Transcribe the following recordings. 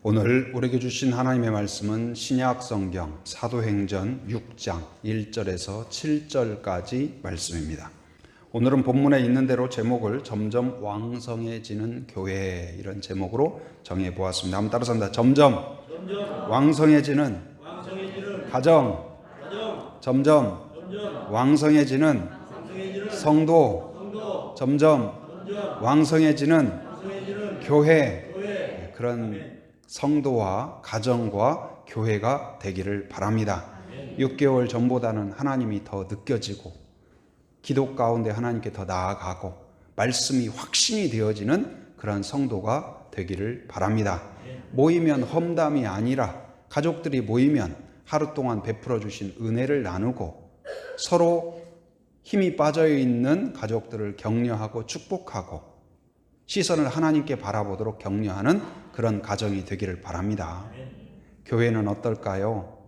오늘 우리에게 주신 하나님의 말씀은 신약 성경 사도행전 6장 1절에서 7절까지 말씀입니다. 오늘은 본문에 있는 대로 제목을 점점 왕성해지는 교회, 이런 제목으로 정해 보았습니다. 한번 따라서 합니다. 점점 왕성해지는 가정, 점점 왕성해지는 성도, 점점 왕성해지는 교회, 그런 성도와 가정과 교회가 되기를 바랍니다. 6개월 전보다는 하나님이 더 느껴지고 기도 가운데 하나님께 더 나아가고 말씀이 확신이 되어지는 그런 성도가 되기를 바랍니다. 모이면 험담이 아니라 가족들이 모이면 하루 동안 베풀어 주신 은혜를 나누고 서로 힘이 빠져 있는 가족들을 격려하고 축복하고 시선을 하나님께 바라보도록 격려하는 그런 가정이 되기를 바랍니다. 교회는 어떨까요?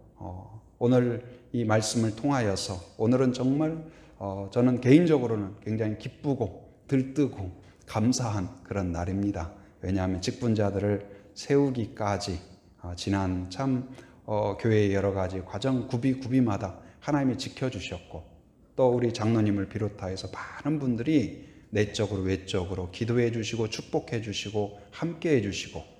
오늘 이 말씀을 통하여서 오늘은 정말 저는 개인적으로는 굉장히 기쁘고 들뜨고 감사한 그런 날입니다. 왜냐하면 직분자들을 세우기까지 지난 참 교회의 여러 가지 과정 구비마다 하나님이 지켜주셨고 또 우리 장로님을 비롯하여서 많은 분들이 내적으로 외적으로 기도해 주시고 축복해 주시고 함께 해 주시고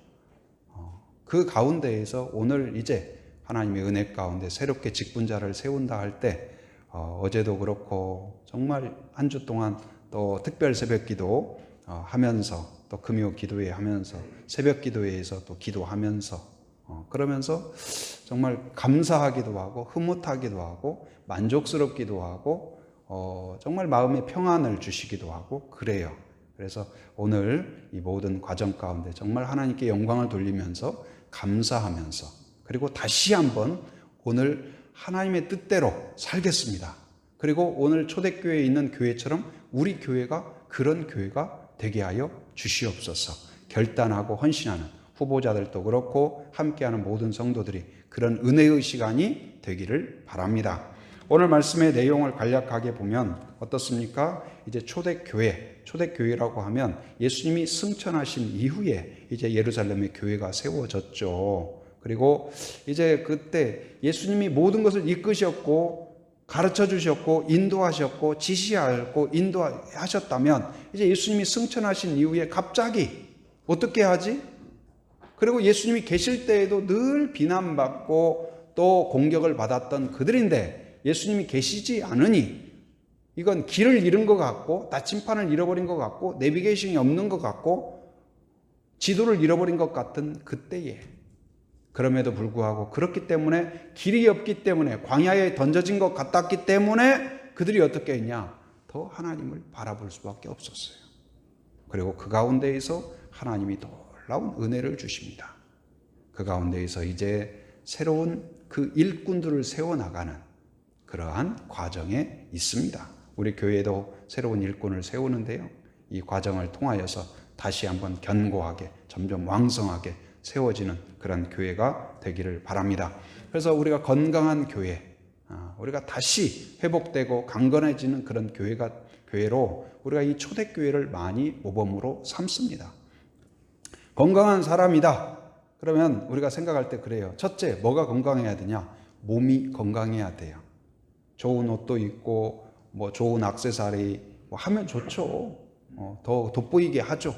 그 가운데에서 오늘 이제 하나님의 은혜 가운데 새롭게 직분자를 세운다 할 때 어제도 그렇고 정말 한 주 동안 또 특별 새벽 기도 하면서 또 금요 기도회 하면서 새벽 기도회에서 또 기도하면서 그러면서 정말 감사하기도 하고 흐뭇하기도 하고 만족스럽기도 하고 정말 마음의 평안을 주시기도 하고 그래요. 그래서 오늘 이 모든 과정 가운데 정말 하나님께 영광을 돌리면서 감사하면서 그리고 다시 한번 오늘 하나님의 뜻대로 살겠습니다. 그리고 오늘 초대교회에 있는 교회처럼 우리 교회가 그런 교회가 되게 하여 주시옵소서. 결단하고 헌신하는 후보자들도 그렇고 함께하는 모든 성도들이 그런 은혜의 시간이 되기를 바랍니다. 오늘 말씀의 내용을 간략하게 보면 어떻습니까? 이제 초대교회라고 하면 예수님이 승천하신 이후에 이제 예루살렘의 교회가 세워졌죠. 그리고 이제 그때 예수님이 모든 것을 이끄셨고 가르쳐 주셨고 인도하셨고 지시하고 인도하셨다면 이제 예수님이 승천하신 이후에 갑자기 어떻게 하지? 그리고 예수님이 계실 때에도 늘 비난받고 또 공격을 받았던 그들인데 예수님이 계시지 않으니 이건 길을 잃은 것 같고 나침판을 잃어버린 것 같고 내비게이션이 없는 것 같고 지도를 잃어버린 것 같은 그때에 그럼에도 불구하고 그렇기 때문에 길이 없기 때문에 광야에 던져진 것 같았기 때문에 그들이 어떻게 했냐? 더 하나님을 바라볼 수밖에 없었어요. 그리고 그 가운데에서 하나님이 놀라운 은혜를 주십니다. 그 가운데에서 이제 새로운 그 일꾼들을 세워나가는 그러한 과정에 있습니다. 우리 교회도 새로운 일꾼을 세우는데요. 이 과정을 통하여서 다시 한번 견고하게 점점 왕성하게 세워지는 그런 교회가 되기를 바랍니다. 그래서 우리가 건강한 교회, 우리가 다시 회복되고 강건해지는 그런 교회로 우리가 이 초대교회를 많이 모범으로 삼습니다. 건강한 사람이다. 그러면 우리가 생각할 때 그래요. 첫째, 뭐가 건강해야 되냐? 몸이 건강해야 돼요. 좋은 옷도 입고 좋은 액세서리 하면 좋죠. 더 돋보이게 하죠.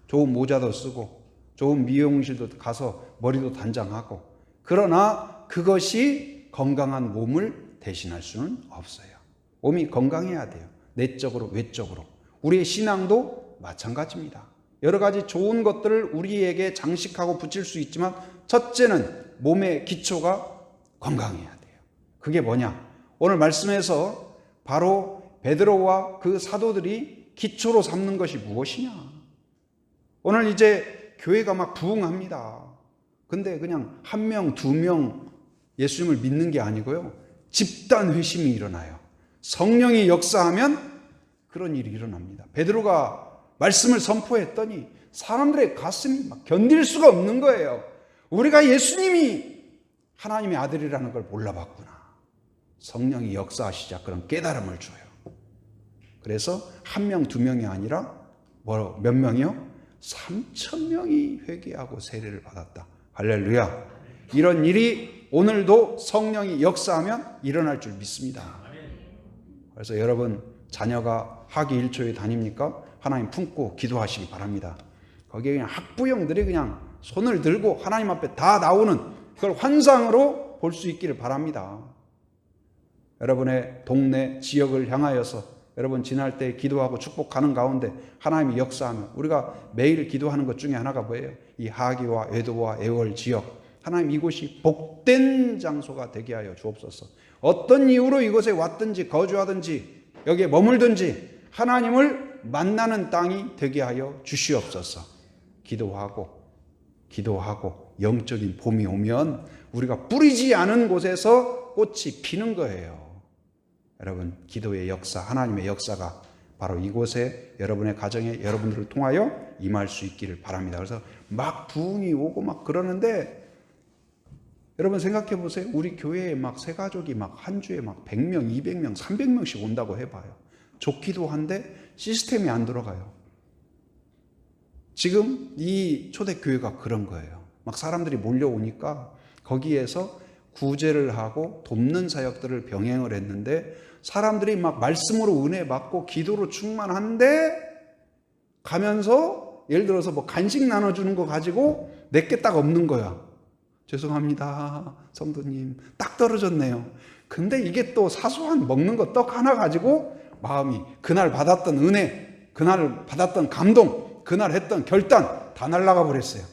좋은 모자도 쓰고 좋은 미용실도 가서 머리도 단장하고. 그러나 그것이 건강한 몸을 대신할 수는 없어요. 몸이 건강해야 돼요. 내적으로 외적으로. 우리의 신앙도 마찬가지입니다. 여러 가지 좋은 것들을 우리에게 장식하고 붙일 수 있지만 첫째는 몸의 기초가 건강해야 돼요. 그게 뭐냐? 오늘 말씀에서 바로 베드로와 그 사도들이 기초로 삼는 것이 무엇이냐? 오늘 이제 교회가 막 부흥합니다. 근데 그냥 한 명, 두 명 예수님을 믿는 게 아니고요. 집단 회심이 일어나요. 성령이 역사하면 그런 일이 일어납니다. 베드로가 말씀을 선포했더니 사람들의 가슴이 막 견딜 수가 없는 거예요. 우리가 예수님이 하나님의 아들이라는 걸 몰라봤구나. 성령이 역사하시자 그런 깨달음을 줘요. 그래서 한 명, 두 명이 아니라 몇 명이요? 3,000명이 회개하고 세례를 받았다 할렐루야. 이런 일이 오늘도 성령이 역사하면 일어날 줄 믿습니다. 그래서 여러분 자녀가 학위 1초에 다닙니까? 하나님 품고 기도하시기 바랍니다. 거기에 그냥 학부형들이 그냥 손을 들고 하나님 앞에 다 나오는 그걸 환상으로 볼 수 있기를 바랍니다. 여러분의 동네 지역을 향하여서 여러분 지날 때 기도하고 축복하는 가운데 하나님이 역사하면 우리가 매일 기도하는 것 중에 하나가 뭐예요? 이 하기와 외도와 애월 지역 하나님 이곳이 복된 장소가 되게 하여 주옵소서. 어떤 이유로 이곳에 왔든지 거주하든지 여기에 머물든지 하나님을 만나는 땅이 되게 하여 주시옵소서. 기도하고 영적인 봄이 오면 우리가 뿌리지 않은 곳에서 꽃이 피는 거예요. 여러분 기도의 역사, 하나님의 역사가 바로 이곳에 여러분의 가정에 여러분들을 통하여 임할 수 있기를 바랍니다. 그래서 막 부흥이 오고 막 그러는데 여러분 생각해 보세요. 우리 교회에 막 새 가족이 막 한 주에 막 100명, 200명, 300명씩 온다고 해봐요. 좋기도 한데 시스템이 안 들어가요. 지금 이 초대교회가 그런 거예요. 막 사람들이 몰려오니까 거기에서 구제를 하고 돕는 사역들을 병행을 했는데 사람들이 막 말씀으로 은혜 받고 기도로 충만한데 가면서 예를 들어서 뭐 간식 나눠주는 거 가지고 내게 딱 없는 거야. 죄송합니다 성도님 딱 떨어졌네요. 근데 이게 또 사소한 먹는 거 떡 하나 가지고 마음이 그날 받았던 은혜, 그날 받았던 감동, 그날 했던 결단 다 날아가 버렸어요.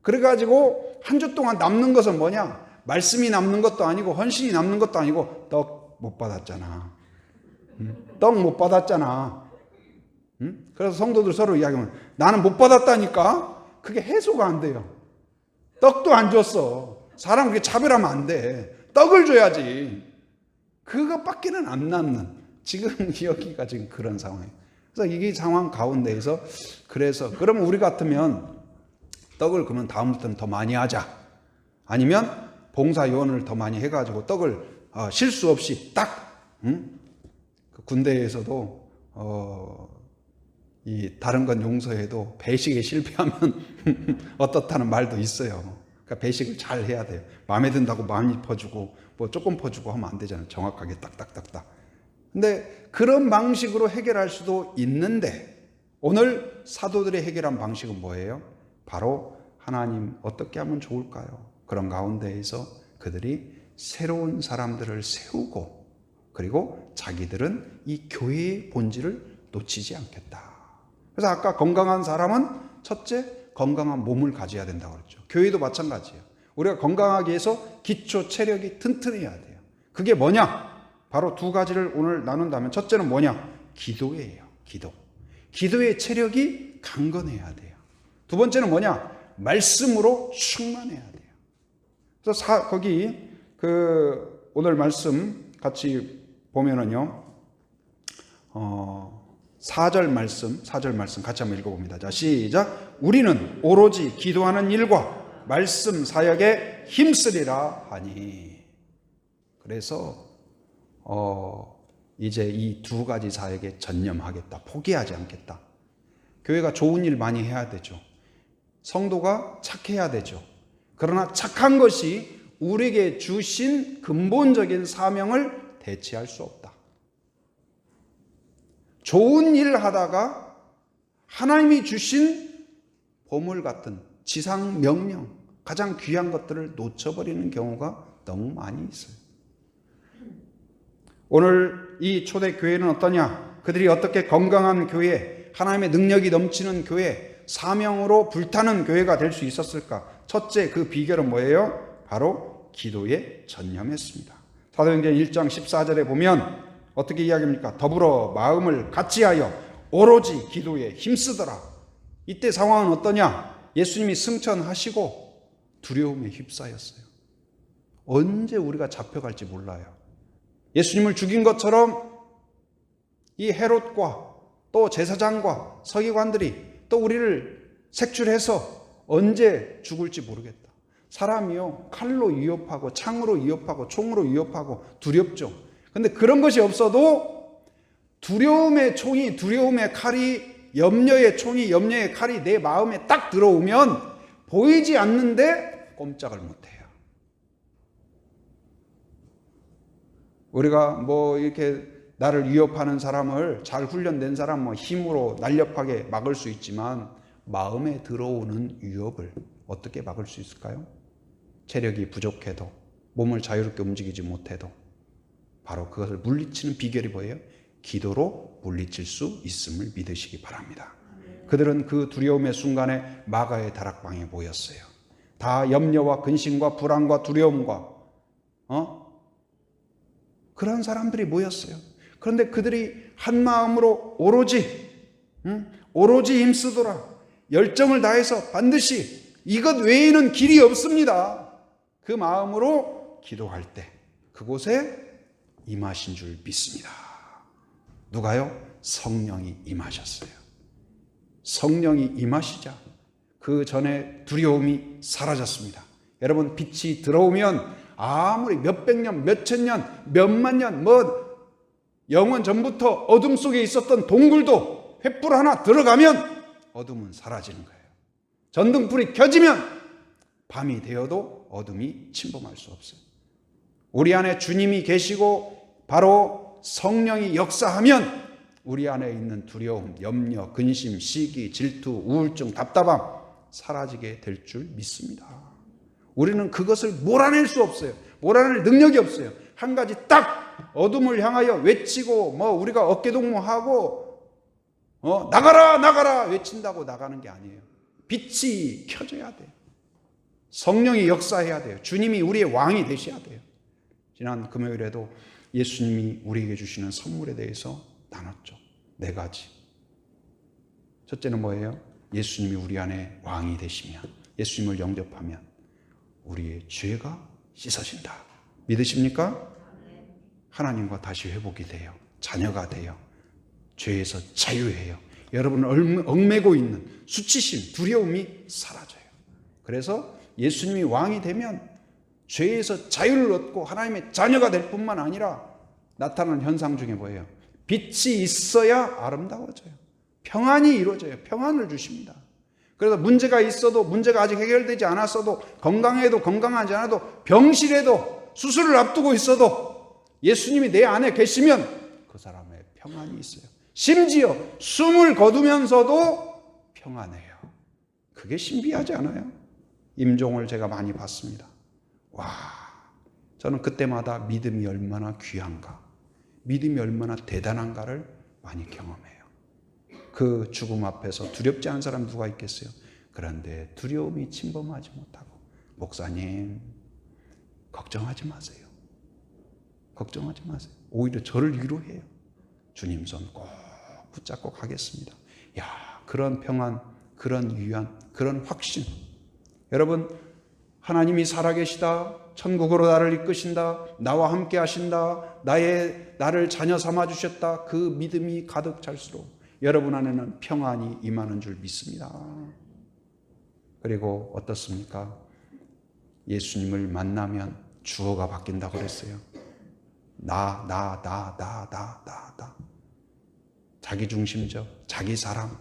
그래가지고 한 주 동안 남는 것은 뭐냐? 말씀이 남는 것도 아니고 헌신이 남는 것도 아니고 떡 못 받았잖아. 떡 못 받았잖아. 그래서 성도들 서로 이야기하면 나는 못 받았다니까? 그게 해소가 안 돼요. 떡도 안 줬어. 사람 그렇게 차별하면 안 돼. 떡을 줘야지. 그것밖에는 안 남는 지금 여기가 지금 그런 상황이에요. 그래서 이 상황 가운데에서 그래서 그러면 우리 같으면 떡을 그러면 다음부터는 더 많이 하자. 아니면 봉사 요원을 더 많이 해가지고 떡을 실수 없이 딱 그 군대에서도 이 다른 건 용서해도 배식에 실패하면 어떻다는 말도 있어요. 그러니까 배식을 잘 해야 돼요. 마음에 든다고 많이 퍼주고 뭐 조금 퍼주고 하면 안 되잖아요. 정확하게 딱딱딱딱. 근데 그런 방식으로 해결할 수도 있는데 오늘 사도들이 해결한 방식은 뭐예요? 바로 하나님 어떻게 하면 좋을까요? 그런 가운데에서 그들이 새로운 사람들을 세우고 그리고 자기들은 이 교회의 본질을 놓치지 않겠다. 그래서 아까 건강한 사람은 첫째 건강한 몸을 가져야 된다고 그랬죠. 교회도 마찬가지예요. 우리가 건강하기 위해서 기초 체력이 튼튼해야 돼요. 그게 뭐냐? 바로 두 가지를 오늘 나눈다면 첫째는 뭐냐? 기도예요. 기도의 체력이 강건해야 돼요. 두 번째는 뭐냐? 말씀으로 충만해야 돼요. 그래서 거기 오늘 말씀 같이 보면은요. 4절 말씀 같이 한번 읽어봅니다. 자, 시작. 우리는 오로지 기도하는 일과 말씀 사역에 힘쓰리라 하니. 그래서 이제 이 두 가지 사역에 전념하겠다. 포기하지 않겠다. 교회가 좋은 일 많이 해야 되죠. 성도가 착해야 되죠. 그러나 착한 것이 우리에게 주신 근본적인 사명을 대체할 수 없다. 좋은 일을 하다가 하나님이 주신 보물 같은 지상 명령, 가장 귀한 것들을 놓쳐버리는 경우가 너무 많이 있어요. 오늘 이 초대교회는 어떠냐? 그들이 어떻게 건강한 교회, 하나님의 능력이 넘치는 교회, 사명으로 불타는 교회가 될 수 있었을까? 첫째 그 비결은 뭐예요? 바로 기도에 전념했습니다. 사도행전 1장 14절에 보면 어떻게 이야기합니까? 더불어 마음을 같이하여 오로지 기도에 힘쓰더라. 이때 상황은 어떠냐? 예수님이 승천하시고 두려움에 휩싸였어요. 언제 우리가 잡혀갈지 몰라요. 예수님을 죽인 것처럼 이 헤롯과 또 제사장과 서기관들이 또 우리를 색출해서 언제 죽을지 모르겠다. 사람이요, 칼로 위협하고 창으로 위협하고 총으로 위협하고 두렵죠. 근데 그런 것이 없어도 두려움의 총이, 두려움의 칼이, 염려의 총이, 염려의 칼이 내 마음에 딱 들어오면 보이지 않는데 꼼짝을 못해요. 우리가 뭐 이렇게 나를 위협하는 사람을 잘 훈련된 사람 뭐 힘으로 날렵하게 막을 수 있지만 마음에 들어오는 위협을 어떻게 막을 수 있을까요? 체력이 부족해도 몸을 자유롭게 움직이지 못해도 바로 그것을 물리치는 비결이 뭐예요? 기도로 물리칠 수 있음을 믿으시기 바랍니다. 그들은 그 두려움의 순간에 마가의 다락방에 모였어요. 다 염려와 근심과 불안과 두려움과 그런 사람들이 모였어요. 그런데 그들이 한 마음으로 오로지 힘쓰더라. 열정을 다해서 반드시 이것 외에는 길이 없습니다. 그 마음으로 기도할 때 그곳에 임하신 줄 믿습니다. 누가요? 성령이 임하셨어요. 성령이 임하시자 그 전에 두려움이 사라졌습니다. 여러분, 빛이 들어오면 아무리 몇백 년, 몇천 년, 몇만 년, 영원 전부터 어둠 속에 있었던 동굴도 횃불 하나 들어가면 어둠은 사라지는 거예요. 전등불이 켜지면 밤이 되어도 어둠이 침범할 수 없어요. 우리 안에 주님이 계시고 바로 성령이 역사하면 우리 안에 있는 두려움, 염려, 근심, 시기, 질투, 우울증, 답답함 사라지게 될 줄 믿습니다. 우리는 그것을 몰아낼 수 없어요. 몰아낼 능력이 없어요. 한 가지 딱 어둠을 향하여 외치고 우리가 어깨동무하고 나가라 나가라 외친다고 나가는 게 아니에요. 빛이 켜져야 돼요. 성령이 역사해야 돼요. 주님이 우리의 왕이 되셔야 돼요. 지난 금요일에도 예수님이 우리에게 주시는 선물에 대해서 나눴죠. 4가지. 첫째는 뭐예요? 예수님이 우리 안에 왕이 되시면, 예수님을 영접하면 우리의 죄가 씻어진다. 믿으십니까? 하나님과 다시 회복이 돼요. 자녀가 돼요. 죄에서 자유해요. 여러분을 얽매고 있는 수치심, 두려움이 사라져요. 그래서 예수님이 왕이 되면 죄에서 자유를 얻고 하나님의 자녀가 될 뿐만 아니라 나타나는 현상 중에 뭐예요? 빛이 있어야 아름다워져요. 평안이 이루어져요. 평안을 주십니다. 그래서 문제가 있어도, 문제가 아직 해결되지 않았어도, 건강해도 건강하지 않아도, 병실에도, 수술을 앞두고 있어도 예수님이 내 안에 계시면 그 사람의 평안이 있어요. 심지어 숨을 거두면서도 평안해요. 그게 신비하지 않아요? 임종을 제가 많이 봤습니다. 와, 저는 그때마다 믿음이 얼마나 귀한가, 믿음이 얼마나 대단한가를 많이 경험해요. 그 죽음 앞에서 두렵지 않은 사람 누가 있겠어요? 그런데 두려움이 침범하지 못하고, 목사님 걱정하지 마세요. 걱정하지 마세요. 오히려 저를 위로해요. 주님 손 꼭 붙잡고 가겠습니다. 야, 그런 평안, 그런 위안, 그런 확신. 여러분, 하나님이 살아계시다, 천국으로 나를 이끄신다, 나와 함께 하신다, 나를 자녀 삼아 주셨다, 그 믿음이 가득 찰수록 여러분 안에는 평안이 임하는 줄 믿습니다. 그리고 어떻습니까? 예수님을 만나면 주어가 바뀐다고 그랬어요. 나. 자기중심적, 자기 사랑,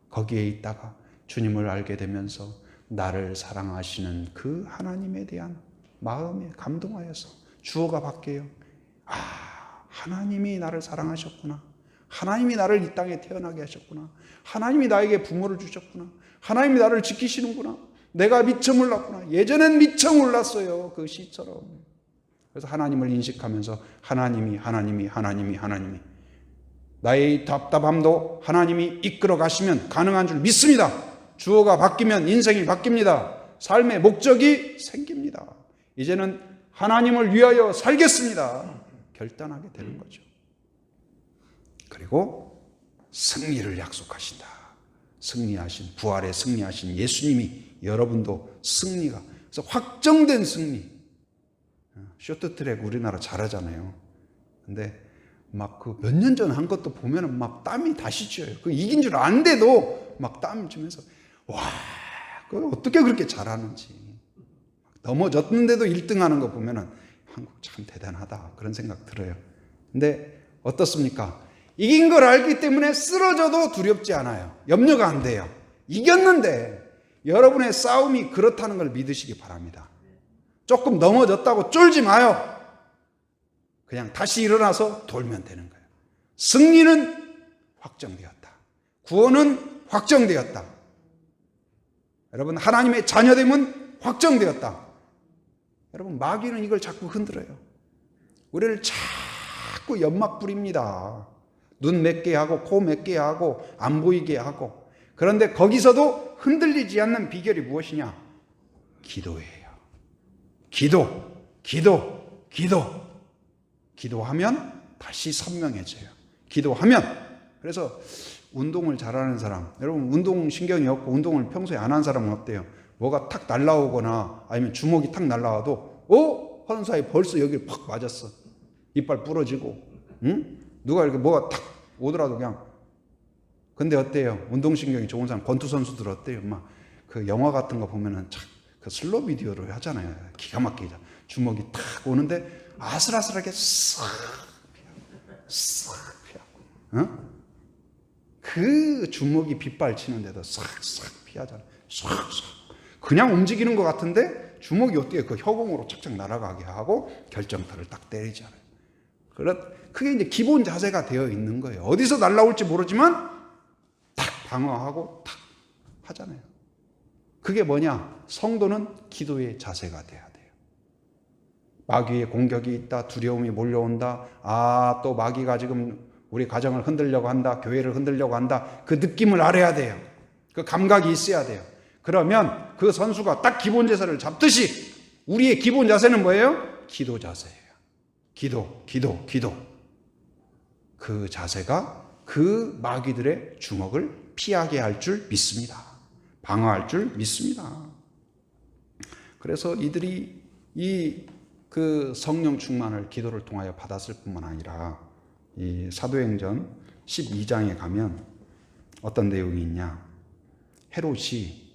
거기에 있다가 주님을 알게 되면서 나를 사랑하시는 그 하나님에 대한 마음에 감동하여서 주어가 바뀌어요. 아, 하나님이 나를 사랑하셨구나. 하나님이 나를 이 땅에 태어나게 하셨구나. 하나님이 나에게 부모를 주셨구나. 하나님이 나를 지키시는구나. 내가 미처 몰랐구나. 예전엔 미처 몰랐어요. 그 시처럼. 그래서 하나님을 인식하면서 하나님이 나의 답답함도 하나님이 이끌어 가시면 가능한 줄 믿습니다. 주어가 바뀌면 인생이 바뀝니다. 삶의 목적이 생깁니다. 이제는 하나님을 위하여 살겠습니다. 결단하게 되는 거죠. 그리고 승리를 약속하신다. 승리하신, 부활에 승리하신 예수님이 여러분도 승리가, 그래서 확정된 승리. 쇼트트랙 우리나라 잘하잖아요. 근데 막 그 몇 년 전 한 것도 보면은 막 땀이 다시 쥐어요. 그 이긴 줄 아는데도 막 땀이 쥐면서 와, 그 어떻게 그렇게 잘하는지. 넘어졌는데도 1등 하는 거 보면은 한국 참 대단하다 그런 생각 들어요. 근데 어떻습니까? 이긴 걸 알기 때문에 쓰러져도 두렵지 않아요. 염려가 안 돼요. 이겼는데 여러분의 싸움이 그렇다는 걸 믿으시기 바랍니다. 조금 넘어졌다고 쫄지 마요. 그냥 다시 일어나서 돌면 되는 거예요. 승리는 확정되었다. 구원은 확정되었다. 여러분, 하나님의 자녀됨은 확정되었다. 여러분, 마귀는 이걸 자꾸 흔들어요. 우리를 자꾸 연막 부립니다. 눈 맺게 하고 코 맺게 하고 안 보이게 하고. 그런데 거기서도 흔들리지 않는 비결이 무엇이냐? 기도예요. 기도하면 다시 선명해져요. 기도하면. 그래서 운동을 잘하는 사람, 여러분 운동 신경이 없고 운동을 평소에 안 한 사람은 어때요? 뭐가 탁 날라오거나 아니면 주먹이 탁 날라와도 하는 사이에 벌써 여기를 팍 맞았어. 이빨 부러지고, 응? 누가 이렇게 뭐가 탁 오더라도 그냥. 근데 어때요? 운동신경이 좋은 사람, 권투 선수들 어때요? 막 그 영화 같은 거 보면은 그 슬로 비디오를 하잖아요. 기가 막히게 주먹이 탁 오는데 아슬아슬하게 싹 피하고, 어? 그 주먹이 빗발치는데도 싹싹 피하잖아요. 싹싹. 그냥 움직이는 것 같은데 주먹이 어떻게 그 허공으로 착착 날아가게 하고 결정타를 딱 때리잖아요. 그게 이제 기본 자세가 되어 있는 거예요. 어디서 날아올지 모르지만 탁 방어하고 탁 하잖아요. 그게 뭐냐? 성도는 기도의 자세가 돼야 돼요. 마귀의 공격이 있다, 두려움이 몰려온다, 또 마귀가 지금 우리 가정을 흔들려고 한다, 교회를 흔들려고 한다, 그 느낌을 알아야 돼요. 그 감각이 있어야 돼요. 그러면 그 선수가 딱 기본 자세를 잡듯이 우리의 기본 자세는 뭐예요? 기도 자세예요. 기도. 그 자세가 그 마귀들의 주먹을 피하게 할 줄 믿습니다. 방어할 줄 믿습니다. 그래서 이들이 그 성령 충만을 기도를 통하여 받았을 뿐만 아니라 이 사도행전 12장에 가면 어떤 내용이 있냐? 헤롯이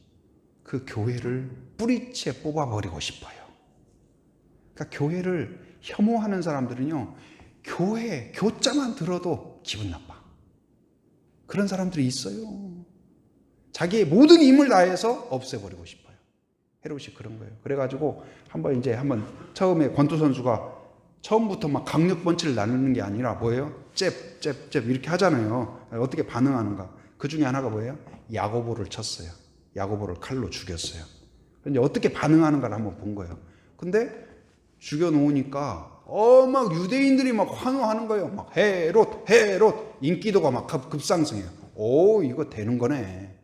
그 교회를 뿌리채 뽑아버리고 싶어요. 그러니까 교회를 혐오하는 사람들은요, 교자만 들어도 기분 나빠. 그런 사람들이 있어요. 자기의 모든 힘을 다해서 없애버리고 싶어요. 헤롯이 그런 거예요. 그래가지고 한번 처음에 권투 선수가 처음부터 막 강력 펀치를 날리는 게 아니라 뭐예요? 잽 이렇게 하잖아요. 어떻게 반응하는가? 그 중에 하나가 뭐예요? 야고보를 쳤어요. 야고보를 칼로 죽였어요. 이제 어떻게 반응하는가를 한번 본 거예요. 근데 죽여놓으니까 막 유대인들이 막 환호하는 거예요. 막 헤롯 인기도가 막 급상승해요. 이거 되는 거네.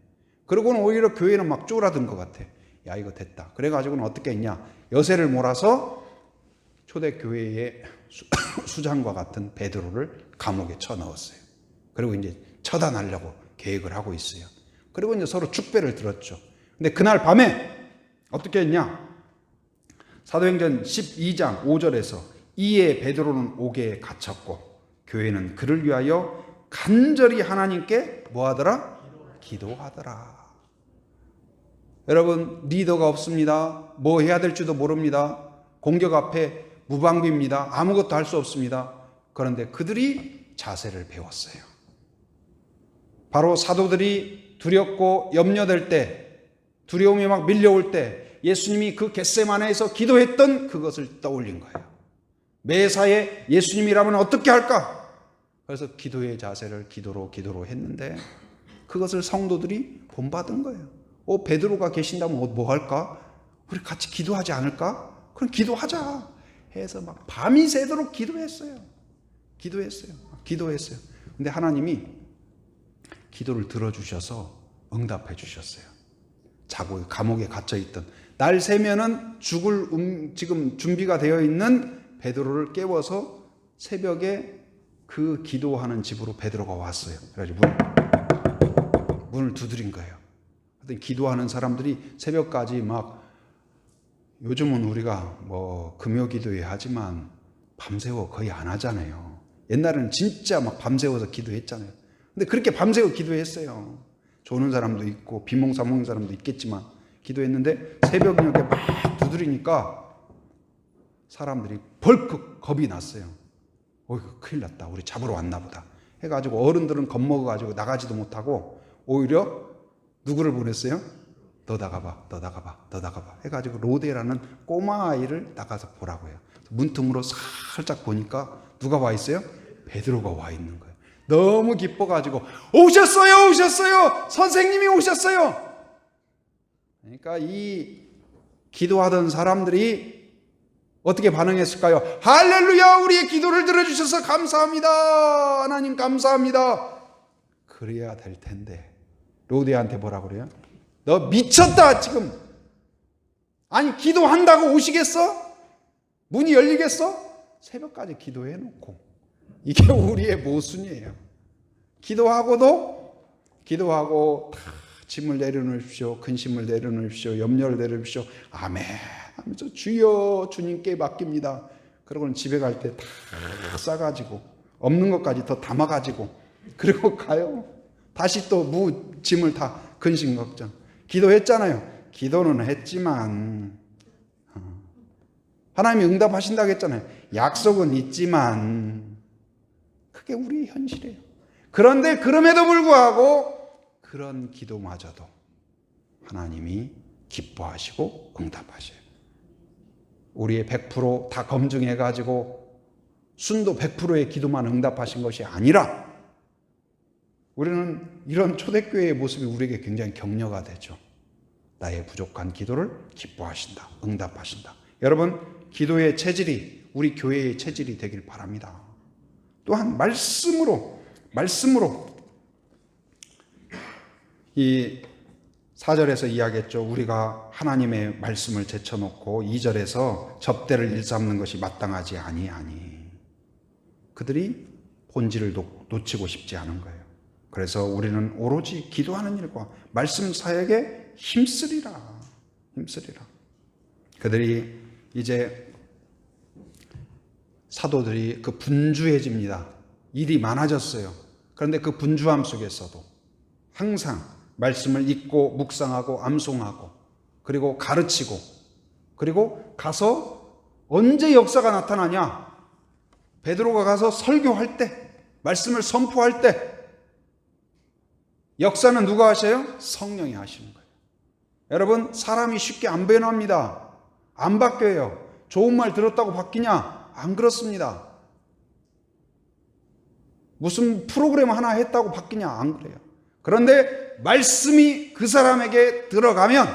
그러고는 오히려 교회는 막 쪼그라든 것 같아. 야, 이거 됐다. 그래가지고는 어떻게 했냐? 여세를 몰아서 초대교회의 수장과 같은 베드로를 감옥에 쳐넣었어요. 그리고 이제 처단하려고 계획을 하고 있어요. 그리고 이제 서로 축배를 들었죠. 근데 그날 밤에 어떻게 했냐? 사도행전 12장 5절에서 이에 베드로는 옥에 갇혔고 교회는 그를 위하여 간절히 하나님께 뭐하더라? 기도하더라. 여러분, 리더가 없습니다. 뭐 해야 될지도 모릅니다. 공격 앞에 무방비입니다. 아무것도 할 수 없습니다. 그런데 그들이 자세를 배웠어요. 바로 사도들이 두렵고 염려될 때, 두려움이 막 밀려올 때 예수님이 그 겟세마네에서 기도했던 그것을 떠올린 거예요. 매사에 예수님이라면 어떻게 할까? 그래서 기도의 자세를 기도로 했는데 그것을 성도들이 본받은 거예요. 베드로가 계신다면 뭐 할까? 우리 같이 기도하지 않을까? 그럼 기도하자 해서 막 밤이 새도록 기도했어요. 근데 하나님이 기도를 들어주셔서 응답해 주셨어요. 자고 감옥에 갇혀있던, 날 새면은 죽을 지금 준비가 되어 있는 베드로를 깨워서 새벽에 그 기도하는 집으로 베드로가 왔어요. 그래가지고 문을 두드린 거예요. 기도하는 사람들이 새벽까지 막, 요즘은 우리가 뭐 금요 기도회 하지만 밤새워 거의 안 하잖아요. 옛날에는 진짜 막 밤새워서 기도했잖아요. 근데 그렇게 밤새워 기도했어요. 조는 사람도 있고 비몽사 먹는 사람도 있겠지만 기도했는데 새벽녘에 막 두드리니까 사람들이 벌컥 겁이 났어요. 큰일 났다. 우리 잡으러 왔나 보다 해가지고 어른들은 겁먹어가지고 나가지도 못하고 오히려 누구를 보냈어요? 너 나가봐, 너 나가봐, 너 나가봐 해가지고 로데라는 꼬마 아이를 나가서 보라고 해요. 문틈으로 살짝 보니까 누가 와 있어요? 베드로가 와 있는 거예요. 너무 기뻐가지고 오셨어요, 오셨어요, 선생님이 오셨어요. 그러니까 이 기도하던 사람들이 어떻게 반응했을까요? 할렐루야, 우리의 기도를 들어주셔서 감사합니다. 하나님 감사합니다. 그래야 될 텐데 로데한테 뭐라 그래요? 너 미쳤다 지금. 아니 기도한다고 오시겠어? 문이 열리겠어? 새벽까지 기도해놓고. 이게 우리의 모순이에요. 기도하고 다 짐을 내려놓으십시오. 근심을 내려놓으십시오. 염려를 내려놓으십시오. 아멘 하면서 주여 주님께 맡깁니다. 그러고는 집에 갈 때 다 싸가지고 없는 것까지 더 담아가지고 그리고 가요. 다시 또 짐을 다 근심 걱정. 기도했잖아요. 기도는 했지만 하나님이 응답하신다고 했잖아요. 약속은 있지만 그게 우리의 현실이에요. 그런데 그럼에도 불구하고 그런 기도마저도 하나님이 기뻐하시고 응답하셔요. 우리의 100% 다 검증해가지고 순도 100%의 기도만 응답하신 것이 아니라 우리는 이런 초대교회의 모습이 우리에게 굉장히 격려가 되죠. 나의 부족한 기도를 기뻐하신다, 응답하신다. 여러분, 기도의 체질이 우리 교회의 체질이 되길 바랍니다. 또한 말씀으로 이 4절에서 이야기했죠. 우리가 하나님의 말씀을 제쳐놓고 2절에서 접대를 일삼는 것이 마땅하지 아니하니 그들이 본질을 놓치고 싶지 않은 거예요. 그래서 우리는 오로지 기도하는 일과 말씀 사역에 힘쓰리라. 그들이 이제 사도들이 그 분주해집니다. 일이 많아졌어요. 그런데 그 분주함 속에서도 항상 말씀을 읽고 묵상하고 암송하고 그리고 가르치고 그리고 가서 언제 역사가 나타나냐? 베드로가 가서 설교할 때, 말씀을 선포할 때 역사는 누가 하셔요? 성령이 하시는 거예요. 여러분, 사람이 쉽게 안 변합니다. 안 바뀌어요. 좋은 말 들었다고 바뀌냐? 안 그렇습니다. 무슨 프로그램 하나 했다고 바뀌냐? 안 그래요. 그런데 말씀이 그 사람에게 들어가면,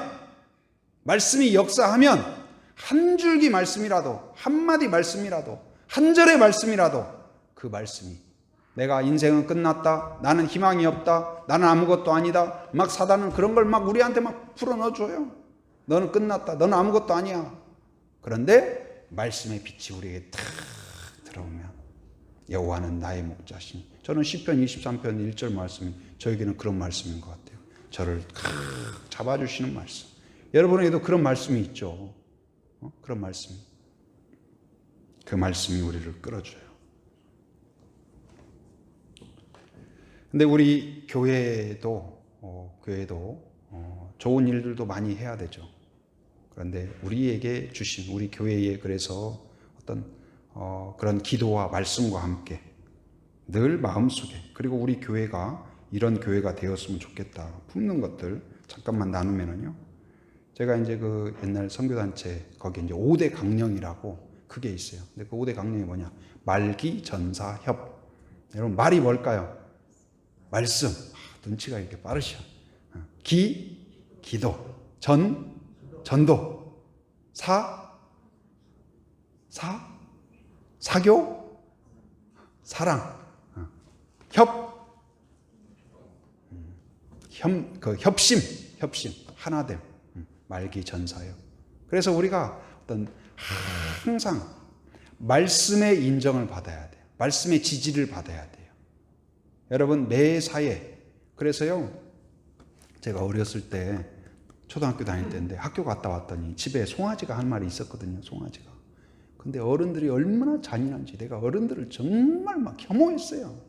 말씀이 역사하면 한 줄기 말씀이라도, 한마디 말씀이라도, 한 절의 말씀이라도 그 말씀이 내가 인생은 끝났다, 나는 희망이 없다, 나는 아무것도 아니다, 막 사단은 그런 걸 막 우리한테 막 풀어넣어줘요. 너는 끝났다, 너는 아무것도 아니야. 그런데 말씀의 빛이 우리에게 탁 들어오면 여호와는 나의 목자시니, 저는 시편 23편 1절 말씀이 저에게는 그런 말씀인 것 같아요. 저를 잡아주시는 말씀. 여러분에게도 그런 말씀이 있죠. 그런 말씀. 그 말씀이 우리를 끌어줘요. 근데 우리 교회도 좋은 일들도 많이 해야 되죠. 그런데 우리에게 주신, 우리 교회에 그래서 어떤 그런 기도와 말씀과 함께 늘 마음속에, 그리고 우리 교회가 이런 교회가 되었으면 좋겠다 품는 것들 잠깐만 나누면은요. 제가 이제 그 옛날 선교단체 거기에 이제 5대 강령이라고 그게 있어요. 근데 그 5대 강령이 뭐냐? 말기, 전사, 협. 여러분, 말이 뭘까요? 말씀. 눈치가 이렇게 빠르셔. 기도. 전도. 사교. 사랑. 협심. 하나됨. 말기전사요. 그래서 우리가 어떤 항상 말씀의 인정을 받아야 돼요. 말씀의 지지를 받아야 돼요. 여러분, 매사에. 그래서요, 제가 어렸을 때 초등학교 다닐 때인데 학교 갔다 왔더니 집에 송아지가 한 마리 있었거든요. 송아지가. 근데 어른들이 얼마나 잔인한지 내가 어른들을 정말 막 혐오했어요.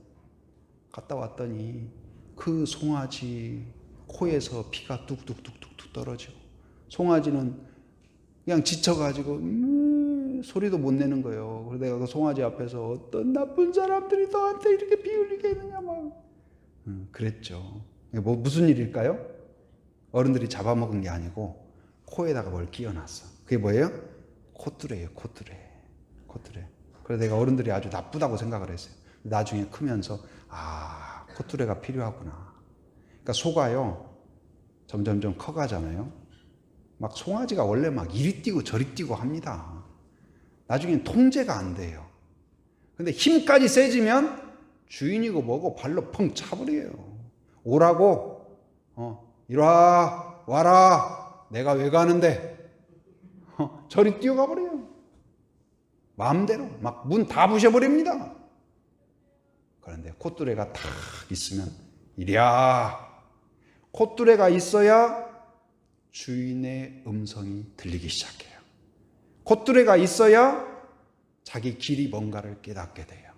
갔다 왔더니 그 송아지 코에서 피가 뚝뚝뚝뚝 떨어지고, 송아지는 그냥 지쳐가지고 소리도 못 내는 거예요. 그래서 내가 그 송아지 앞에서 어떤 나쁜 사람들이 너한테 이렇게 피 흘리게 했느냐 막 그랬죠. 무슨 일일까요? 어른들이 잡아먹은 게 아니고 코에다가 뭘 끼워놨어. 그게 뭐예요? 콧뚜레예요. 콧뚜레. 그래서 내가 어른들이 아주 나쁘다고 생각을 했어요. 나중에 크면서 콧뚜레가 필요하구나. 그러니까 소가요 점점점 커가잖아요. 막 송아지가 원래 막 이리 뛰고 저리 뛰고 합니다. 나중엔 통제가 안 돼요. 근데 힘까지 세지면 주인이고 뭐고 발로 펑 차버려요. 오라고, 이리와, 와라, 내가 왜 가는데, 저리 뛰어가 버려요. 마음대로 막 문 다 부셔버립니다. 그런데 콧뚜레가 탁 있으면 이리야. 콧뚜레가 있어야 주인의 음성이 들리기 시작해요. 콧뚜레가 있어야 자기 길이 뭔가를 깨닫게 돼요.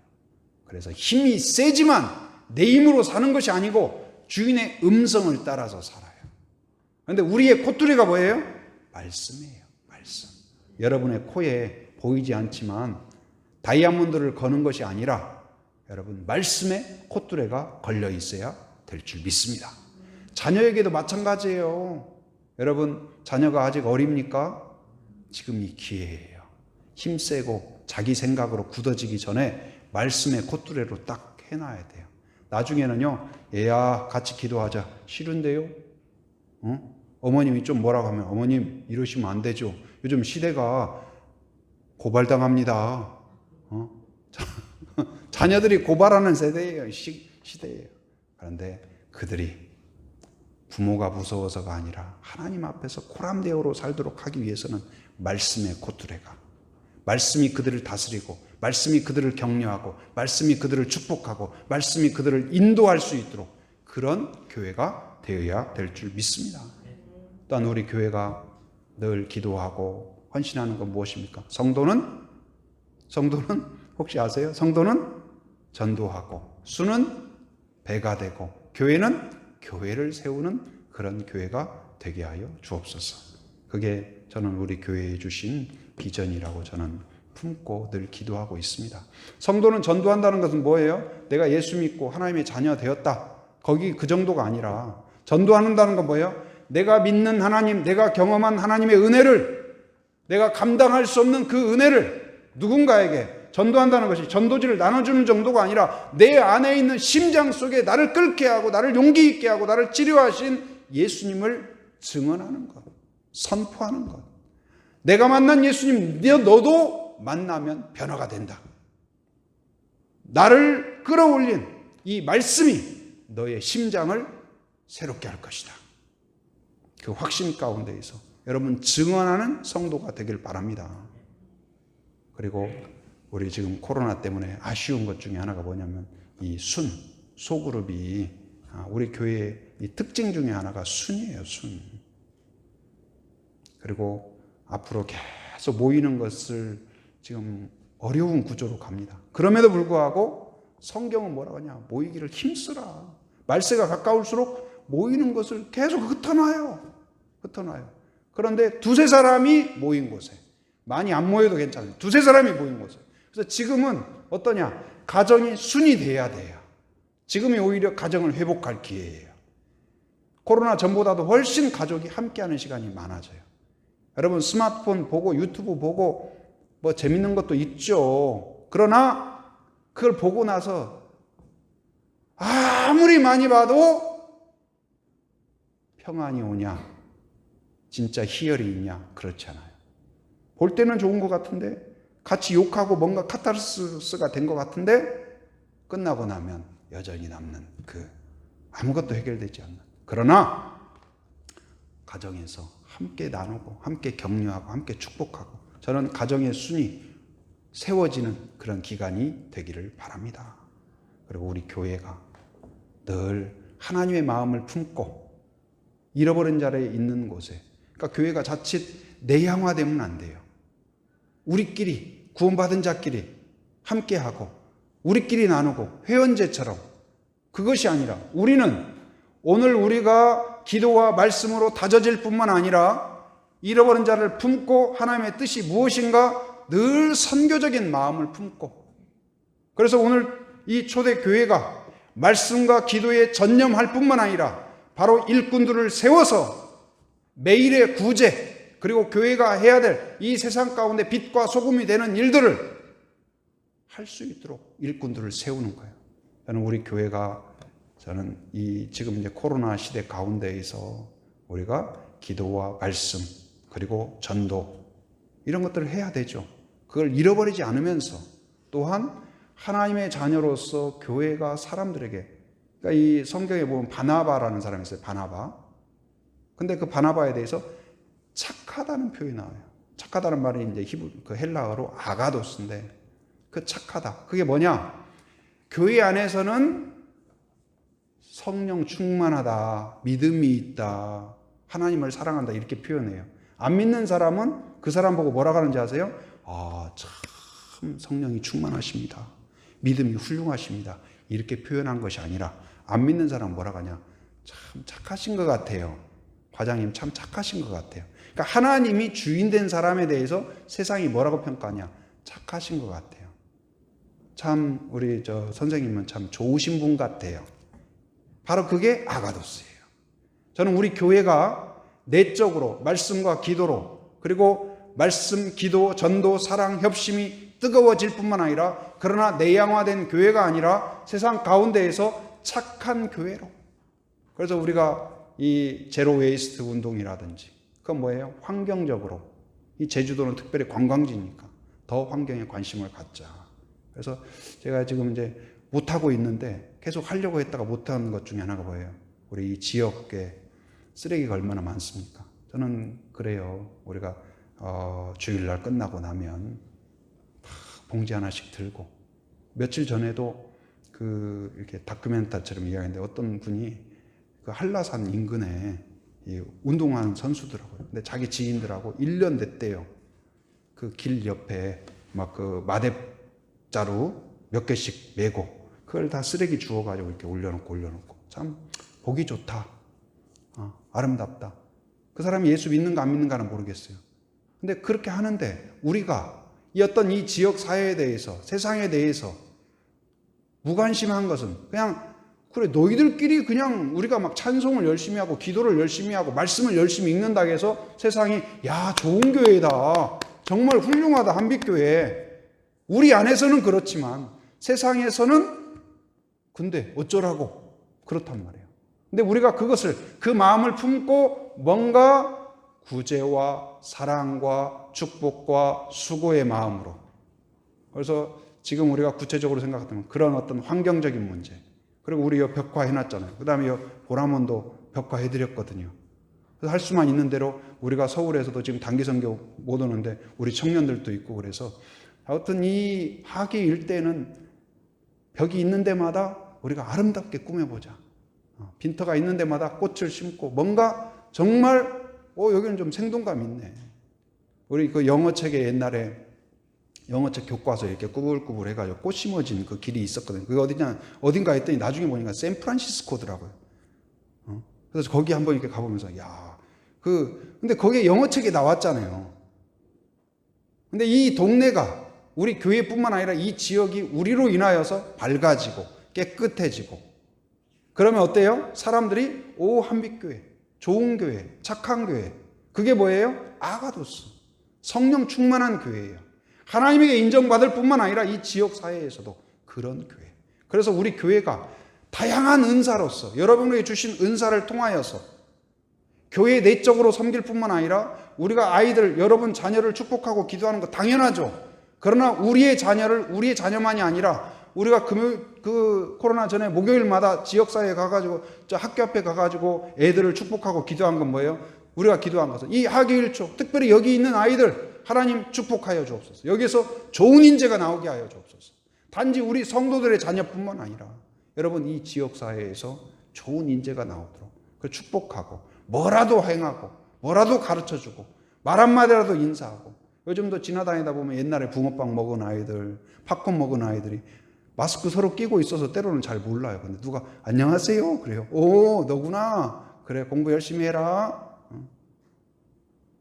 그래서 힘이 세지만 내 힘으로 사는 것이 아니고 주인의 음성을 따라서 살아요. 그런데 우리의 콧뚜레가 뭐예요? 말씀이에요. 말씀. 여러분의 코에 보이지 않지만 다이아몬드를 거는 것이 아니라 여러분 말씀에 콧뚜레가 걸려 있어야 될 줄 믿습니다. 자녀에게도 마찬가지예요. 여러분 자녀가 아직 어립니까? 지금이 기회예요. 힘세고 자기 생각으로 굳어지기 전에 말씀의 콧뚜레로 딱 해놔야 돼요. 나중에는요, 얘야 같이 기도하자. 싫은데요? 어머님이 좀 뭐라고 하면 어머님 이러시면 안 되죠. 요즘 시대가 고발당합니다. 자녀들이 고발하는 세대예요. 시대예요. 그런데 그들이 부모가 무서워서가 아니라 하나님 앞에서 코람데오로 살도록 하기 위해서는 말씀의 콧뚜레가, 말씀이 그들을 다스리고 말씀이 그들을 격려하고 말씀이 그들을 축복하고 말씀이 그들을 인도할 수 있도록 그런 교회가 되어야 될 줄 믿습니다. 또한 우리 교회가 늘 기도하고 헌신하는 건 무엇입니까? 성도는 혹시 아세요? 성도는 전도하고 수는 배가 되고 교회는 교회를 세우는 그런 교회가 되게 하여 주옵소서. 그게 저는 우리 교회에 주신 비전이라고 저는 품고 늘 기도하고 있습니다. 성도는 전도한다는 것은 뭐예요? 내가 예수 믿고 하나님의 자녀 되었다. 거기 그 정도가 아니라 전도한다는 건 뭐예요? 내가 믿는 하나님, 내가 경험한 하나님의 은혜를, 내가 감당할 수 없는 그 은혜를 누군가에게 전도한다는 것이 전도지를 나눠주는 정도가 아니라 내 안에 있는 심장 속에 나를 끓게 하고 나를 용기 있게 하고 나를 치료하신 예수님을 증언하는 것, 선포하는 것. 내가 만난 예수님, 너도 만나면 변화가 된다. 나를 끌어올린 이 말씀이 너의 심장을 새롭게 할 것이다. 그 확신 가운데에서 여러분 증언하는 성도가 되길 바랍니다. 그리고 우리 지금 코로나 때문에 아쉬운 것 중에 하나가 뭐냐면 이 소그룹이 우리 교회의 이 특징 중에 하나가 순이에요. 순. 그리고 앞으로 계속 모이는 것을 지금 어려운 구조로 갑니다. 그럼에도 불구하고 성경은 뭐라고 하냐? 모이기를 힘쓰라. 말세가 가까울수록 모이는 것을 계속 흩어놔요. 그런데 두세 사람이 모인 곳에, 많이 안 모여도 괜찮아요. 두세 사람이 모인 곳에. 그래서 지금은 어떠냐? 가정이 순이 돼야 돼요. 지금이 오히려 가정을 회복할 기회예요. 코로나 전보다도 훨씬 가족이 함께하는 시간이 많아져요. 여러분 스마트폰 보고 유튜브 보고 뭐 재밌는 것도 있죠. 그러나 그걸 보고 나서 아무리 많이 봐도 평안이 오냐? 진짜 희열이 있냐? 그렇지 않아요. 볼 때는 좋은 것 같은데 같이 욕하고 뭔가 카타르시스가 된 것 같은데 끝나고 나면 여전히 남는 그 아무것도 해결되지 않는. 그러나 가정에서 함께 나누고 함께 격려하고 함께 축복하고 저는 가정의 순이 세워지는 그런 기간이 되기를 바랍니다. 그리고 우리 교회가 늘 하나님의 마음을 품고 잃어버린 자리에 있는 곳에, 그러니까 교회가 자칫 내향화되면 안 돼요. 우리끼리 구원받은 자끼리 함께하고 우리끼리 나누고 회원제처럼, 그것이 아니라 우리는 오늘 우리가 기도와 말씀으로 다져질 뿐만 아니라 잃어버린 자를 품고 하나님의 뜻이 무엇인가 늘 선교적인 마음을 품고, 그래서 오늘 이 초대교회가 말씀과 기도에 전념할 뿐만 아니라 바로 일꾼들을 세워서 매일의 구제, 그리고 교회가 해야 될 이 세상 가운데 빛과 소금이 되는 일들을 할 수 있도록 일꾼들을 세우는 거예요. 저는 우리 교회가 이 지금 이제 코로나 시대 가운데에서 우리가 기도와 말씀 그리고 전도 이런 것들을 해야 되죠. 그걸 잃어버리지 않으면서 또한 하나님의 자녀로서 교회가 사람들에게, 그러니까 이 성경에 보면 바나바라는 사람이 있어요. 바나바. 근데 그 바나바에 대해서 착하다는 표현이 나와요. 착하다는 말이 이제 그 헬라어로 아가도스인데, 그 착하다. 그게 뭐냐? 교회 안에서는 성령 충만하다, 믿음이 있다, 하나님을 사랑한다, 이렇게 표현해요. 안 믿는 사람은 그 사람 보고 뭐라 하는지 아세요? 아, 참 성령이 충만하십니다, 믿음이 훌륭하십니다, 이렇게 표현한 것이 아니라, 안 믿는 사람은 뭐라 하냐? 참 착하신 것 같아요, 과장님 참 착하신 것 같아요. 그러니까 하나님이 주인 된 사람에 대해서 세상이 뭐라고 평가하냐? 착하신 것 같아요. 참 우리 선생님은 참 좋으신 분 같아요. 바로 그게 아가도스예요. 저는 우리 교회가 내적으로 말씀과 기도로, 그리고 말씀, 기도, 전도, 사랑, 협심이 뜨거워질 뿐만 아니라, 그러나 내양화된 교회가 아니라 세상 가운데에서 착한 교회로. 그래서 우리가 이 제로 웨이스트 운동이라든지, 그건 뭐예요? 환경적으로, 이 제주도는 특별히 관광지니까 더 환경에 관심을 갖자. 그래서 제가 지금 이제 못하고 있는데 계속 하려고 했다가 못하는 것 중에 하나가 뭐예요? 우리 이 지역에 쓰레기가 얼마나 많습니까? 저는 그래요. 우리가 주일날 끝나고 나면 봉지 하나씩 들고, 며칠 전에도 이렇게 다큐멘터리처럼 이야기했는데, 어떤 분이 그 한라산 인근에 이 운동하는 선수들하고요. 근데 자기 지인들하고 1년 됐대요. 그 길 옆에 막 그 마대자루 몇 개씩 메고 그걸 다 쓰레기 주워가지고 이렇게 올려놓고 참 보기 좋다, 아름답다. 그 사람이 예수 믿는가 안 믿는가는 모르겠어요. 근데 그렇게 하는데 우리가 이 어떤 이 지역 사회에 대해서, 세상에 대해서 무관심한 것은 그냥, 그래 너희들끼리 그냥 우리가 막 찬송을 열심히 하고 기도를 열심히 하고 말씀을 열심히 읽는다고 해서 세상이 야 좋은 교회다, 정말 훌륭하다, 한빛교회. 우리 안에서는 그렇지만 세상에서는 근데 어쩌라고 그렇단 말이에요. 근데 우리가 그것을, 그 마음을 품고 뭔가 구제와 사랑과 축복과 수고의 마음으로, 그래서 지금 우리가 구체적으로 생각하면 그런 어떤 환경적인 문제, 그리고 우리 이 벽화 해놨잖아요. 그 다음에 이 보라몬도 벽화 해드렸거든요. 그래서 할 수만 있는 대로 우리가 서울에서도 지금 단기선교 못 오는데 우리 청년들도 있고, 그래서 하여튼 이 하기 일대는 벽이 있는 데마다 우리가 아름답게 꾸며보자. 빈터가 있는 데마다 꽃을 심고 뭔가 정말 여기는 좀 생동감 있네. 우리 그 영어책에 옛날에 영어책 교과서에 이렇게 꾸불꾸불 해가지고 꽃 심어진 그 길이 있었거든요. 그게 어딘가 했더니 나중에 보니까 샌프란시스코더라고요. 그래서 거기 한번 이렇게 가보면서 근데 거기에 영어책이 나왔잖아요. 근데 이 동네가, 우리 교회뿐만 아니라 이 지역이 우리로 인하여서 밝아지고 깨끗해지고, 그러면 어때요? 사람들이 한빛교회, 좋은 교회, 착한 교회. 그게 뭐예요? 아가도스, 성령 충만한 교회예요. 하나님에게 인정받을 뿐만 아니라 이 지역 사회에서도 그런 교회. 그래서 우리 교회가 다양한 은사로서, 여러분에게 주신 은사를 통하여서 교회 내적으로 섬길 뿐만 아니라 우리가 아이들, 여러분 자녀를 축복하고 기도하는 거 당연하죠. 그러나 우리의 자녀만이 아니라 우리가 코로나 전에 목요일마다 지역사회에 가가지고 학교 앞에 가가지고 애들을 축복하고 기도한 건 뭐예요? 우리가 기도한 것은 이 하기일초, 특별히 여기 있는 아이들 하나님 축복하여 주옵소서. 여기서 좋은 인재가 나오게 하여 주옵소서. 단지 우리 성도들의 자녀뿐만 아니라 여러분 이 지역사회에서 좋은 인재가 나오도록 그 축복하고, 뭐라도 행하고 뭐라도 가르쳐주고 말 한마디라도 인사하고. 요즘도 지나다니다 보면 옛날에 붕어빵 먹은 아이들, 팝콘 먹은 아이들이 마스크 서로 끼고 있어서 때로는 잘 몰라요. 근데 누가 안녕하세요 그래요. 오 너구나, 그래 공부 열심히 해라.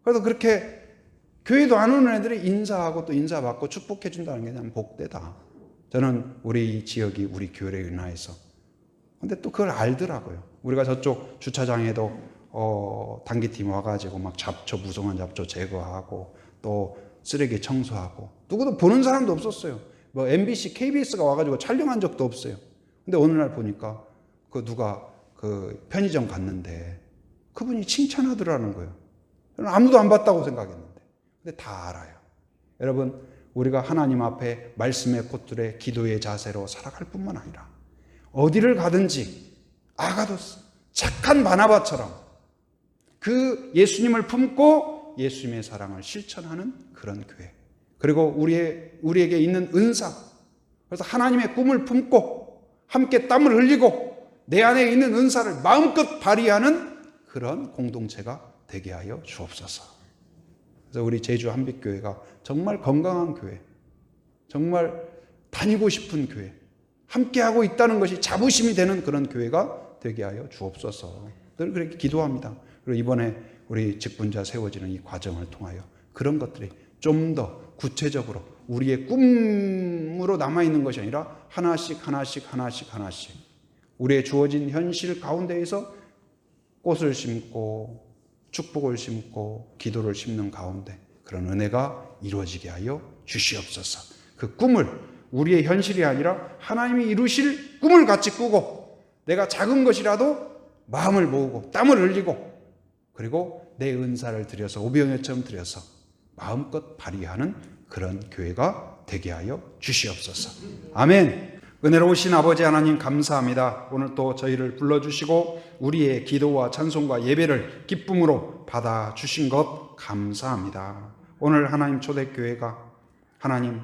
그래서 그렇게 교회도 안 오는 애들이 인사하고 또 인사받고 축복해 준다는 게 참 복되다. 저는 우리 지역이 우리 교회를 인하여서. 근데 또 그걸 알더라고요. 우리가 저쪽 주차장에도 단기팀 와가지고 막 잡초, 무성한 잡초 제거하고 또 쓰레기 청소하고 누구도 보는 사람도 없었어요. 뭐 MBC, KBS가 와가지고 촬영한 적도 없어요. 근데 어느 날 보니까 그 누가 그 편의점 갔는데 그분이 칭찬하더라는 거예요. 저는 아무도 안 봤다고 생각했는데. 근데 다 알아요. 여러분, 우리가 하나님 앞에 말씀의 꽃들의 기도의 자세로 살아갈 뿐만 아니라 어디를 가든지 아가도스, 착한 바나바처럼 그 예수님을 품고 예수님의 사랑을 실천하는 그런 교회. 그리고 우리에게 있는 은사. 그래서 하나님의 꿈을 품고 함께 땀을 흘리고 내 안에 있는 은사를 마음껏 발휘하는 그런 공동체가 되게 하여 주옵소서. 그래서 우리 제주 한빛교회가 정말 건강한 교회, 정말 다니고 싶은 교회, 함께하고 있다는 것이 자부심이 되는 그런 교회가 되게 하여 주옵소서. 늘 그렇게 기도합니다. 그리고 이번에 우리 직분자 세워지는 이 과정을 통하여 그런 것들이 좀 더 구체적으로 우리의 꿈으로 남아있는 것이 아니라 하나씩 우리의 주어진 현실 가운데에서 꽃을 심고 축복을 심고 기도를 심는 가운데 그런 은혜가 이루어지게 하여 주시옵소서. 그 꿈을 우리의 현실이 아니라 하나님이 이루실 꿈을 같이 꾸고 내가 작은 것이라도 마음을 모으고 땀을 흘리고 그리고 내 은사를 들여서 오병이어처럼 들여서 마음껏 발휘하는 그런 교회가 되게 하여 주시옵소서. 아멘. 은혜로우신 아버지 하나님 감사합니다. 오늘 또 저희를 불러주시고 우리의 기도와 찬송과 예배를 기쁨으로 받아주신 것 감사합니다. 오늘 하나님 초대교회가 하나님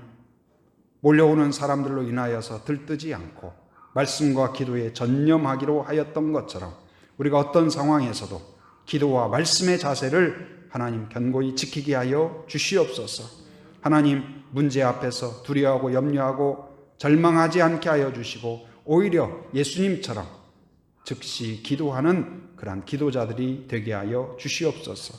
몰려오는 사람들로 인하여서 들뜨지 않고 말씀과 기도에 전념하기로 하였던 것처럼 우리가 어떤 상황에서도 기도와 말씀의 자세를 하나님 견고히 지키게 하여 주시옵소서. 하나님 문제 앞에서 두려워하고 염려하고 절망하지 않게 하여 주시고 오히려 예수님처럼 즉시 기도하는 그러한 기도자들이 되게 하여 주시옵소서.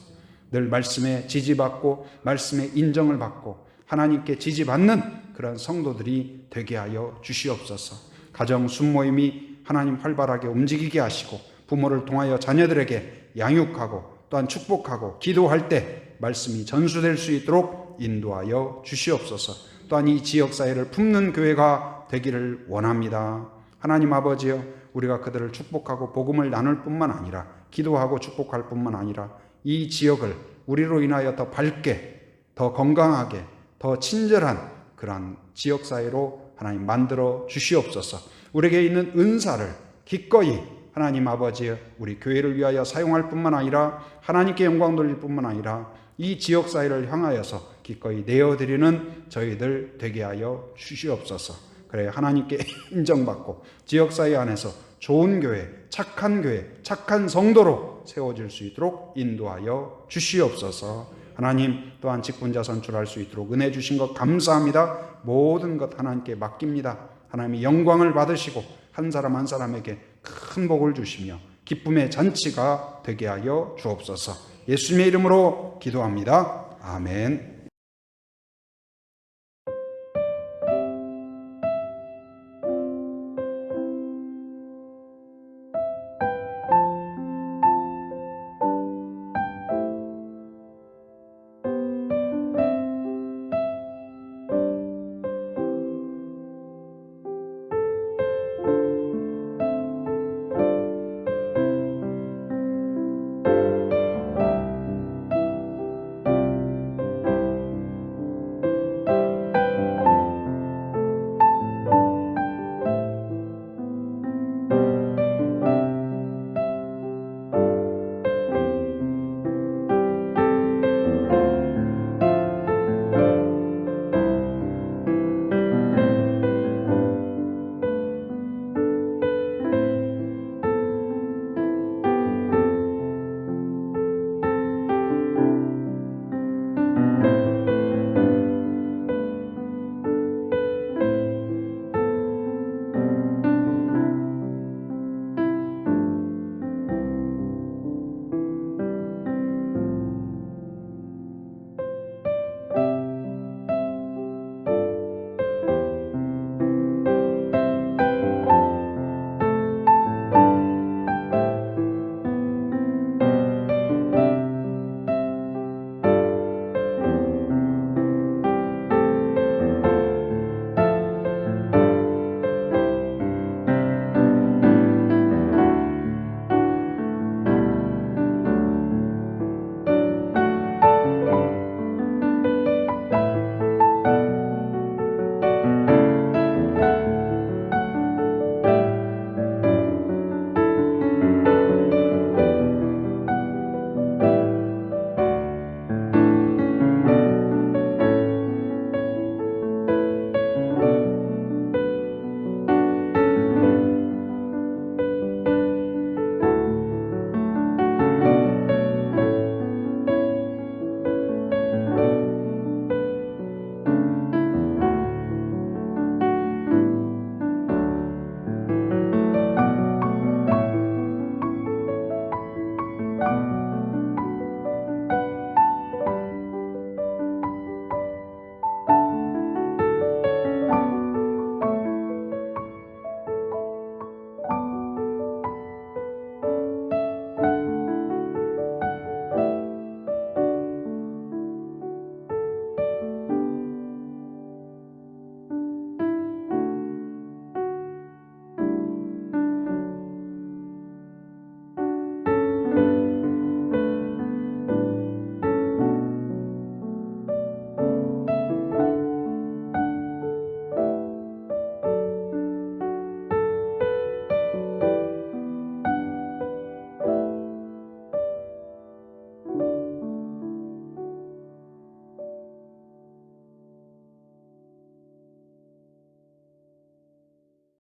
늘 말씀에 지지받고 말씀에 인정을 받고 하나님께 지지받는 그런 성도들이 되게 하여 주시옵소서. 가정 순모임이 하나님 활발하게 움직이게 하시고 부모를 통하여 자녀들에게 양육하고 또한 축복하고 기도할 때 말씀이 전수될 수 있도록 인도하여 주시옵소서. 또한 이 지역사회를 품는 교회가 되기를 원합니다. 하나님 아버지여, 우리가 그들을 축복하고 복음을 나눌 뿐만 아니라 기도하고 축복할 뿐만 아니라 이 지역을 우리로 인하여 더 밝게, 더 건강하게, 더 친절한 그러한 지역사회로 하나님 만들어 주시옵소서. 우리에게 있는 은사를 기꺼이 하나님 아버지여 우리 교회를 위하여 사용할 뿐만 아니라 하나님께 영광 돌릴 뿐만 아니라 이 지역사회를 향하여서 기꺼이 내어드리는 저희들 되게 하여 주시옵소서. 그래 하나님께 인정받고 지역사회 안에서 좋은 교회, 착한 성도로 세워질 수 있도록 인도하여 주시옵소서. 하나님 또한 직분자 선출할 수 있도록 은혜 주신 것 감사합니다. 모든 것 하나님께 맡깁니다. 하나님이 영광을 받으시고 한 사람 한 사람에게 큰 복을 주시며 기쁨의 잔치가 되게 하여 주옵소서. 예수님의 이름으로 기도합니다. 아멘.